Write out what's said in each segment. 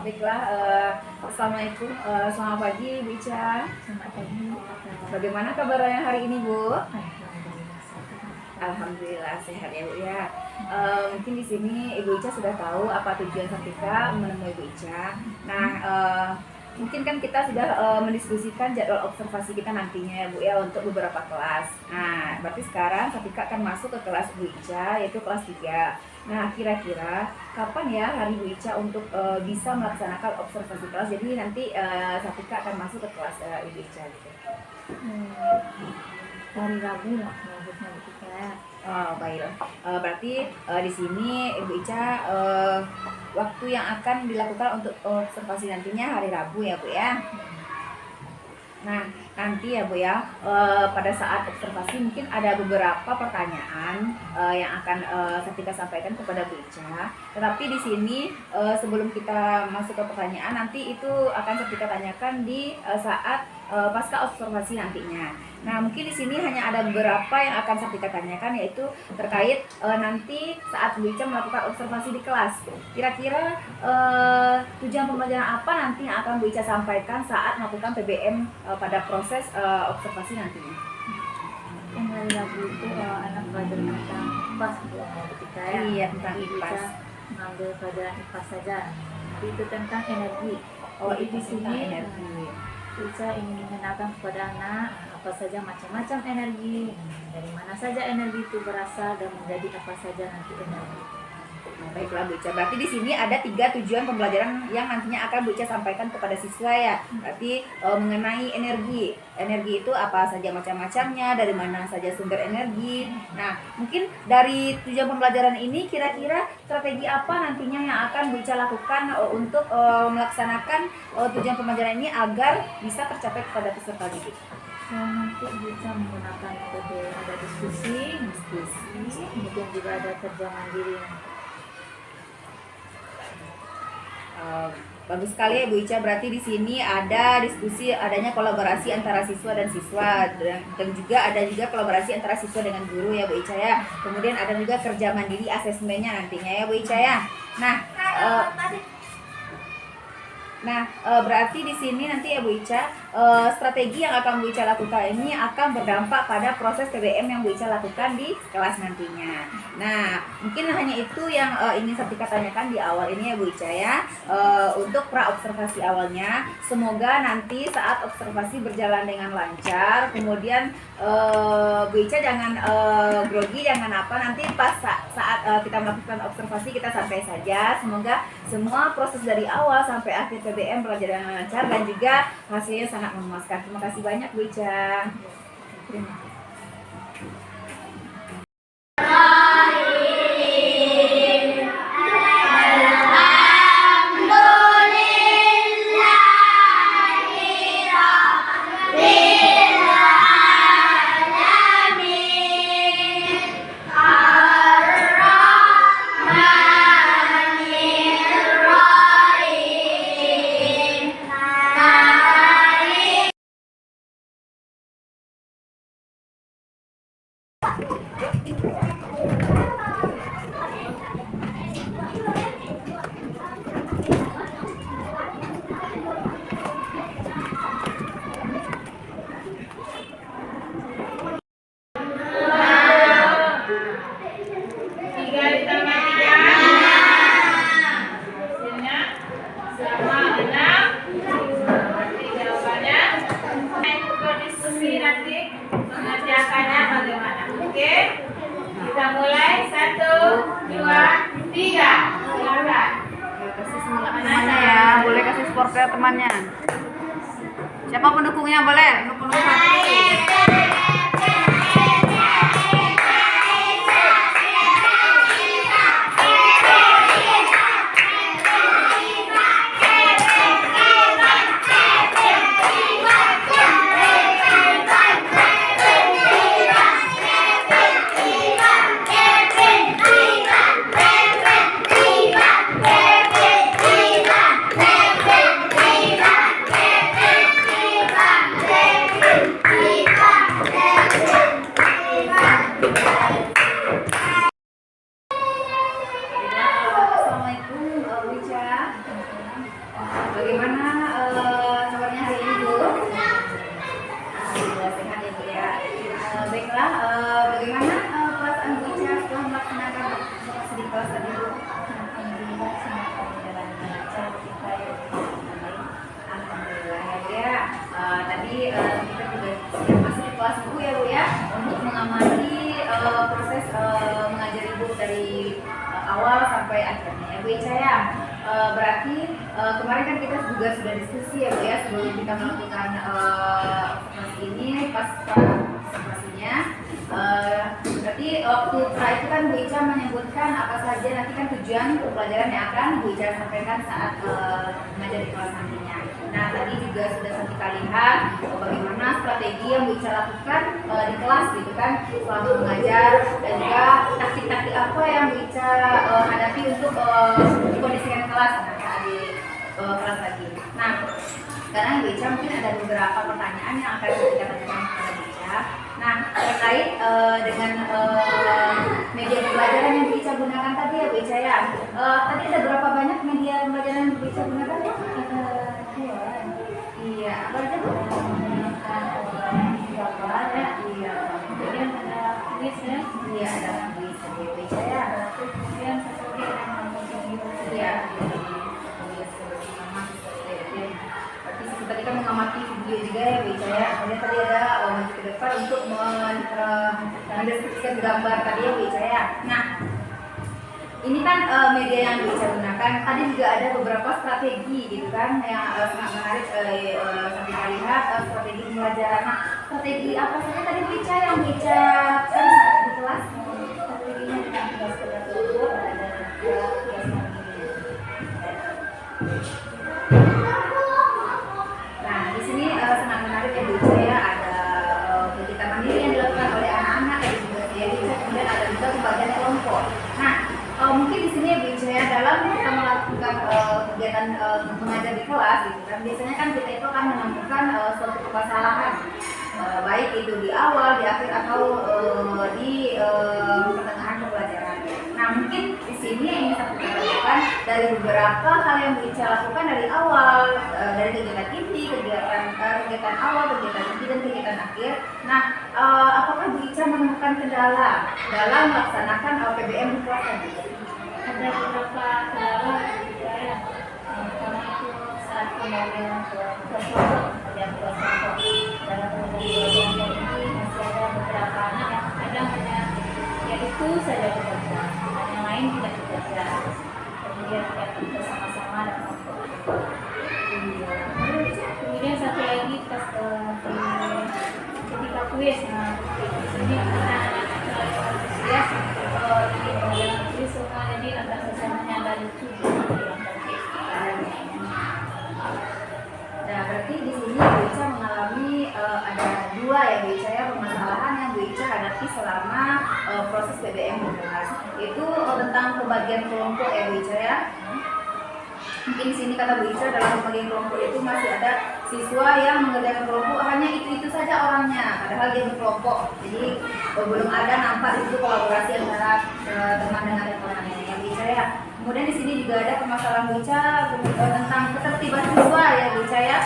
Baiklah, Assalamualaikum, selamat pagi Bu Ica. Selamat pagi. Bagaimana kabarnya hari ini Bu? Alhamdulillah. Alhamdulillah sehat ya Bu ya. Mungkin di sini Ibu Ica sudah tahu apa tujuan Satika menemui Ibu Ica. Nah, mungkin kan kita sudah mendiskusikan jadwal observasi kita nantinya ya Bu ya untuk beberapa kelas. Nah, berarti sekarang Satika akan masuk ke kelas Bu Ica, yaitu kelas 3. Nah, kira-kira kapan ya hari Bu Ica untuk bisa melaksanakan observasi kelas? Jadi nanti Satika akan masuk ke kelas Ibu Ica gitu. Hari Rabu lah selanjutnya kita. Oh, baiklah. Berarti di sini Ibu Ica waktu yang akan dilakukan untuk observasi nantinya hari Rabu ya Bu ya. Nah, nanti ya Bu ya, pada saat observasi mungkin ada beberapa pertanyaan yang akan Satika sampaikan kepada Bu Ica. Tetapi di sini sebelum kita masuk ke pertanyaan, nanti itu akan Satika tanyakan di saat pasca observasi nantinya. Nah, mungkin di sini hanya ada beberapa yang akan Satika tanyakan, yaitu terkait nanti saat Bu Ica melakukan observasi di kelas. Kira-kira tujuan pembelajaran apa nanti yang akan Bu Ica sampaikan saat melakukan PBM pada proses observasi nantinya? Yang hari Rabu itu anak belajar tentang IPAS ketika ya. Iya, tentang Jadi IPAS. Bisa mengambil pelajaran IPAS saja. Jadi itu tentang energi. Oh, Jadi itu di sini tentang energi. Bisa ingin mengenalkan kepada anak apa saja macam-macam energi, dari mana saja energi itu berasal dan menjadi apa saja nanti energi. Baiklah Bu Ica, berarti di sini ada 3 tujuan pembelajaran yang nantinya akan Bu Ica sampaikan kepada siswa ya. Berarti mengenai energi. Energi itu apa saja macam-macamnya, dari mana saja sumber energi. Nah, mungkin dari tujuan pembelajaran ini kira-kira strategi apa nantinya yang akan Bu Ica lakukan untuk melaksanakan tujuan pembelajaran ini agar bisa tercapai kepada peserta didik. Nanti bisa menggunakan metode ada diskusi, kemudian juga ada kerja mandiri. Bagus sekali ya Bu Ica, berarti di sini ada diskusi, adanya kolaborasi antara siswa dan siswa, dan juga ada juga kolaborasi antara siswa dengan guru ya Bu Ica ya. Kemudian ada juga kerja mandiri asesmennya nantinya ya Bu Ica ya. Nah, berarti di sini nanti ya Bu Ica, strategi yang akan Bu Ica lakukan ini akan berdampak pada proses PBM yang Bu Ica lakukan di kelas nantinya. Nah, mungkin hanya itu yang ingin Satika tanyakan di awal ini ya Bu Ica ya. Untuk pra-observasi awalnya, semoga nanti saat observasi berjalan dengan lancar. Kemudian Bu Ica jangan grogi, jangan apa, nanti pas saat kita melakukan observasi kita santai saja. Semoga semua proses dari awal sampai akhir PBM berjalan dengan lancar dan juga hasilnya sangat memuaskan. Terima kasih banyak Bu Ica. Terima kasih. Nanti mengerjakannya bagaimana? Oke, kita mulai 1, 2, 3. Silakan. Kasih semangat temannya ya, boleh kasih support ke temannya. Siapa pendukungnya boleh? Pendukung satu. bagaimana kabarnya hari ini Bu? Alhamdulillah sehat ya Bu ya. Baiklah, bagaimana perasaan Bu Ica setelah melaksanakan operasi di kelas tadi Bu? Alhamdulillah sangat berjalan lancar kita ya. Alhamdulillah ya Bu ya. Tadi kita juga siap masuk di kelas Bu ya Bu ya, untuk mengamati proses mengajar Ibu dari awal sampai akhirnya ya Bu Ica ya. Berarti kemarin kan kita juga sudah diskusi ya Bu ya, sebelum kita melakukan observasi ini pas observasinya. Berarti waktu pra itu kan Bu Ica menyebutkan apa saja nanti kan tujuan pelajaran yang akan Bu Ica sampaikan saat mengajar di kelas nantinya. Nah tadi juga sudah kita lihat bagaimana strategi yang Bu Ica lakukan di kelas gitu kan selama mengajar, dan juga taktik-taktik apa yang Bu Ica hadapi untuk kondisikan kelas saat di kelas tadi. Nah sekarang Bu Ica mungkin ada beberapa pertanyaan yang akan kita tanyakan kepada Bu Ica. Nah terkait dengan media pembelajaran yang Bu Ica gunakan tadi ya Bu Ica ya. Tadi ada berapa banyak media pembelajaran yang Bu Ica gunakan ya? Iya, apa aja Bu? Gambar ya. Iya, Kemudian ada kuis ya. iya ada kuis ya Bu Ica ya. Kemudian sesuai dengan video. Iya, berarti seperti tadi kan mengamati video juga ya Bu Ica ya. Kemudian tadi ada maju ke depan untuk mendeskripsikan gambar tadi ya Bu Ica ya. Nah, ini kan media yang Bu Ica gunakan. Tadi juga ada beberapa strategi gitu kan yang sangat menarik sampai kita lihat strategi pembelajaran. Nah, strategi apa saja tadi Bu Ica yang Bu Ica kan di kelas? Strateginya dengan tugas kelompok ada tugas mandiri. Nah, di sini sangat menarik ya Bu Ica ya, ada kegiatan mandiri yang dilakukan oleh anak-anak ya juga ya Bu Ica, kemudian ada juga pembagian kelompok. Nah, mungkin di sini ya Bu Ica ya, dalam kita melakukan kegiatan mengajar di kelas gitu kan, biasanya kan kita itu akan menemukan suatu permasalahan, baik itu di awal, di akhir atau di pertengahan pembelajaran. Nah, mungkin di sini yang ingin saya lakukan dari beberapa hal yang Bu Ica lakukan dari awal, dari kegiatan inti, kegiatan awal, kegiatan inti dan kegiatan akhir. Nah, apakah Bu Ica menemukan kendala dalam melaksanakan PBM di kelas tadi? Ada beberapa kendala saya karena itu saat pembelajaran ke kelompok dan kelompok dalam pembelajaran kelompok ini masih ada beberapa anak yang kadang hanya yaitu saja bekerja, yang lain tidak bekerja, kemudian tidak bersama-sama dan kelompok. Kemudian satu lagi pas ketika kuis, nah di sini kita antusias di pembelajaran kuis semua, jadi agak susah menyadari itu. Nah, berarti di sini Bu Ica mengalami ada dua ya Bu Ica ya, permasalahan yang Bu Ica hadapi selama proses PBM di kelas. Itu tentang pembagian kelompok ya Bu Ica ya. Mungkin di sini kata Bu Ica dalam pembagian kelompok itu masih ada siswa yang mengerjakan kelompok hanya itu saja orangnya, padahal dia berkelompok. Jadi belum ada nampak itu kolaborasi antara teman dengan temannya ya Bu Ica ya. Kemudian di sini juga ada permasalahan Bu Ica tentang ketertiban siswa ya Bu Ica ya.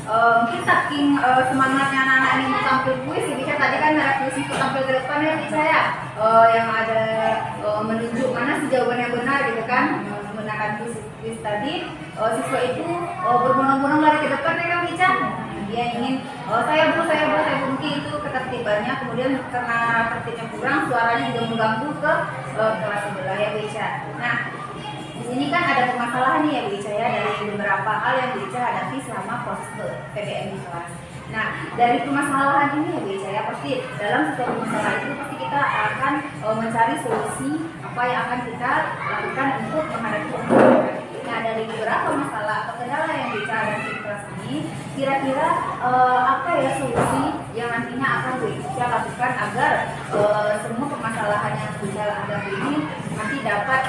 Mungkin saking semangatnya anak-anak ini untuk tampil kuis, Bu Ica tadi kan ada kuis itu tampil ke depan ya Bu Ica ya, yang ada menunjuk mana sih jawaban yang benar gitu kan, menggunakan kuis tadi. Siswa itu berbondong-bondong lari ke depan ya kan Bu Ica. Dia ingin saya bu mungkin itu ketertibannya, kemudian karena tertibnya kurang suaranya juga mengganggu ke kelas sebelah ya Bu Ica. Nah, di sini kan ada permasalahan nih ya Bu Ica ya, dari beberapa hal yang Bu Ica hadapi selama proses PBM di kelas. Nah, dari permasalahan ini ya Bu Ica ya, pasti dalam setiap masalah itu pasti kita akan mencari solusi apa yang akan kita lakukan untuk menghadapi permasalahan. Nah, dari beberapa masalah atau kendala yang Bu Ica hadapi di kelas ini, kira-kira apa ya solusi yang nantinya akan Bu Ica lakukan agar semua permasalahan yang Bu Ica hadapi ini nanti dapat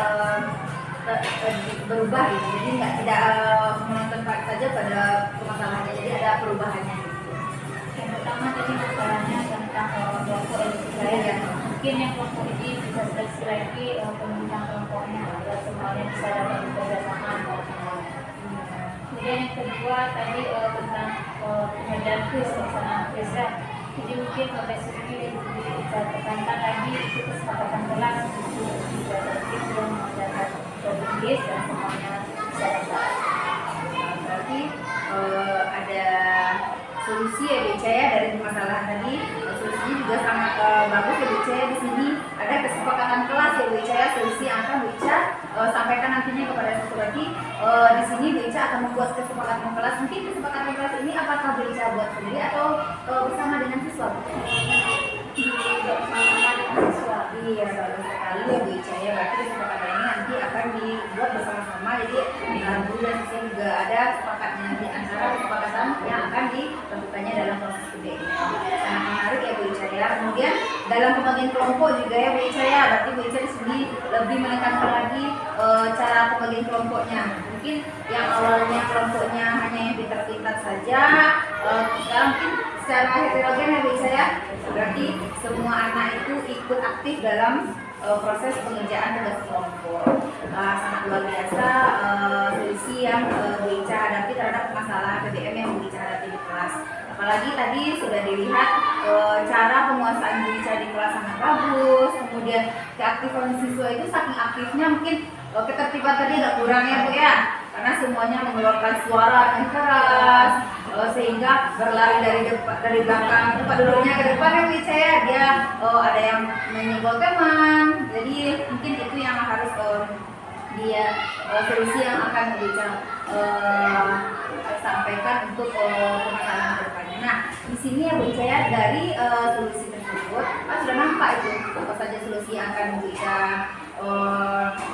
berubah gitu, jadi tidak menonton saja pada permasalahannya, jadi ada perubahannya gitu. Yang pertama tadi masalahnya tentang kelompok saya ya, mungkin yang kelompok ini bisa seleksi lagi pembinaan kelompoknya agar semuanya bisa dapat bekerja sama. Kemudian Kemudian yang kedua tadi tentang pengerjaan kuis, pelaksanaan kuis ya. Jadi mungkin besok ini bisa tekankan lagi itu kesepakatan kelas untuk bisa tertib dan mengerjakan kuis dan semuanya bisa dapat. Berarti ada solusi ya Bu Ica ya dari permasalahan tadi. Solusinya juga sangat bagus ya Bu Ica ya. Di sini ada kesepakatan kelas ya Bu Ica ya. Solusi yang akan Bu Ica sampaikan nantinya kepada siswa lagi. Di sini Bu Ica akan membuat kesepakatan kelas. Mungkin kesepakatan kelas ini apakah Bu Ica buat sendiri atau bersama dengan siswa? Iya, bagus sekali ya Bu Ica ya. Berarti kesepakatan ini nanti akan dibuat bersama-sama. Jadi guru dan siswa juga ada sepakatnya nanti antara kesepakatan yang akan dilakukannya dalam proses PBM. Sangat menarik ya Bu Ica ya. Kemudian dalam pembagian kelompok juga ya Bu Ica ya. Berarti Bu Ica di sini lebih menekankan lagi cara pembagian kelompoknya. Mungkin yang awalnya kelompoknya hanya yang pintar-pintar saja, sekarang mungkin secara heterogen ya Bu Ica ya. Berarti semua anak itu ikut aktif dalam proses pengerjaan tugas kelompok. Sangat luar biasa solusi yang Bu Ica hadapi terhadap masalah PBM yang Bu Ica hadapi di kelas. Apalagi tadi sudah dilihat cara penguasaan Bu Ica di kelas sangat bagus. Kemudian keaktifan siswa itu saking aktifnya mungkin ketertiban tadi agak kurang ya Bu ya. Karena semuanya mengeluarkan suara yang keras sehingga berlari dari belakang tempat duduknya ke depan ya Bu Ica ya. Dia ada yang menyenggol teman. Jadi mungkin itu yang harus dia solusi yang akan Bu Ica sampaikan untuk permasalahan ke depannya. Nah, di sini ya Bu Ica ya, dari solusi tersebut sudah nampak itu apa saja solusi yang akan Bu Ica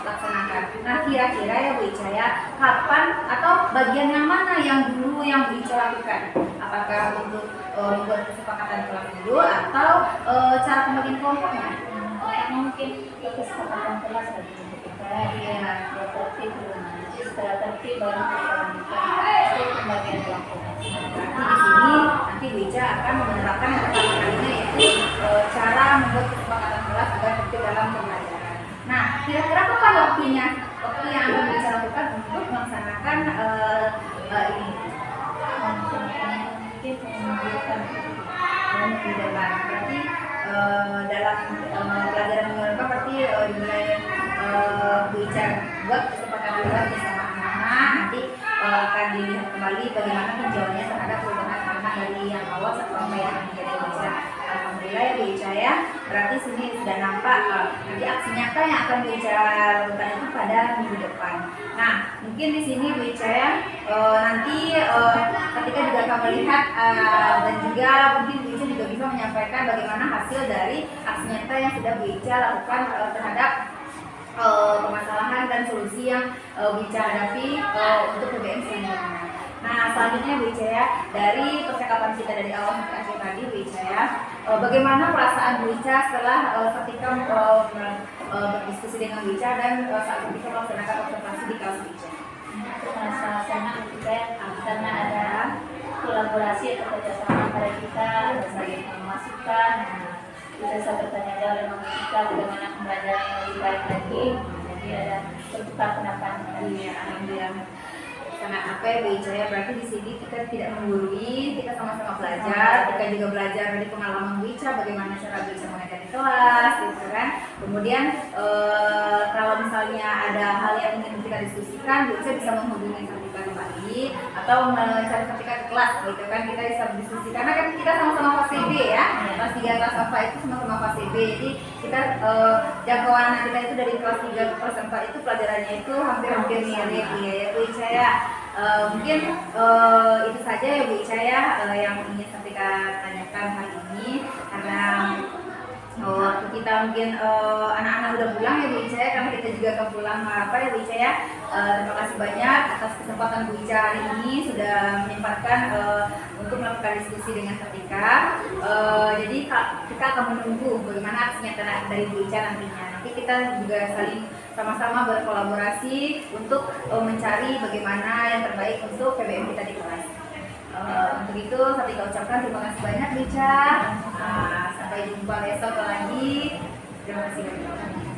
laksanakan. Nah, kira-kira ya Bu Ica ya, kapan atau bagian yang mana yang dulu yang Bu Ica lakukan? Apakah untuk membuat kesepakatan kelas dulu atau cara pembagian kelompoknya? Mungkin kesepakatan kelas lagi untuk kita ya tertib dulu. Setelah tertib baru kita lanjutkan pembagian kelompok. Berarti di sini nanti Bu Ica akan menerapkan yang pertama kalinya yaitu cara membuat kesepakatan kelas agar tertib dalam pembelajaran. Nah, kira-kira kapan waktunya? Waktu yang akan Bu Ica lakukan untuk melaksanakan ini? Mungkin menunjukkan Di depan. Berarti dalam pelajaran minggu depan berarti dimulai Bu Ica buat kesepakatan kelas bersama anak-anak. Nanti akan dilihat kembali bagaimana tinjauannya terhadap perubahan anak dari yang awal sampai yang menjadi Bu Ica. Alhamdulillah ya Bu Ica ya. Berarti sini sudah nampak nanti aksi nyata yang akan Bu Ica lakukan itu pada minggu depan. Nah, mungkin di sini Bu Ica ya nanti ketika juga akan melihat dan juga mungkin Bu Ica juga bisa menyampaikan bagaimana hasil dari aksi nyata yang sudah Bu Ica lakukan terhadap permasalahan dan solusi yang Bu Ica hadapi untuk PBM selanjutnya. Nah, selanjutnya Bu Ica ya, dari percakapan kita dari awal sampai akhir tadi Bu Ica ya, bagaimana perasaan Bu Ica setelah ketika berdiskusi dengan Bu Ica dan saat ketika melaksanakan observasi di kelas Bu Ica? merasa senang juga ya, karena ada kolaborasi atau kerjasama antara kita, ada saling memasukkan, kita bisa bertanya jawab dengan kita bagaimana pembelajaran yang lebih baik lagi. Jadi ada bertukar pendapat. Iya, alhamdulillah. Sangat apa ya Bu Ica ya, berarti di sini kita tidak menggurui, kita sama-sama belajar, kita juga belajar dari pengalaman Bu Ica bagaimana cara Bu Ica mengajar di kelas, gitu kan. Kemudian kalau misalnya ada hal yang ingin kita diskusikan, Bu Ica bisa menghubungi Sartika kembali atau mencari Sartika ke kelas, gitu kan. Kita bisa berdiskusi karena kan kita sama-sama fase B ya, kelas 3 kelas 4 itu sama-sama fase B. Jadi kita jangkauan anak kita itu dari kelas 3 ke kelas 4 itu pelajarannya itu hampir mirip ya Bu Ica ya. Mungkin itu saja ya Bu Ica ya yang ingin Sartika tanyakan hari ini, karena waktu kita mungkin anak-anak udah pulang ya Bu Ica ya, karena kita juga akan pulang apa ya Bu Ica ya. Terima kasih banyak atas kesempatan Bu Ica hari ini sudah menyempatkan untuk melakukan diskusi dengan Sartika. Jadi kita akan menunggu bagaimana aksi nyata dari Bu Ica nantinya. Nanti kita juga saling sama-sama berkolaborasi untuk mencari bagaimana yang terbaik untuk PBM kita di kelas. Untuk itu Sartika ucapkan terima kasih banyak Bu Ica. Sampai jumpa besok lagi. Terima kasih banyak.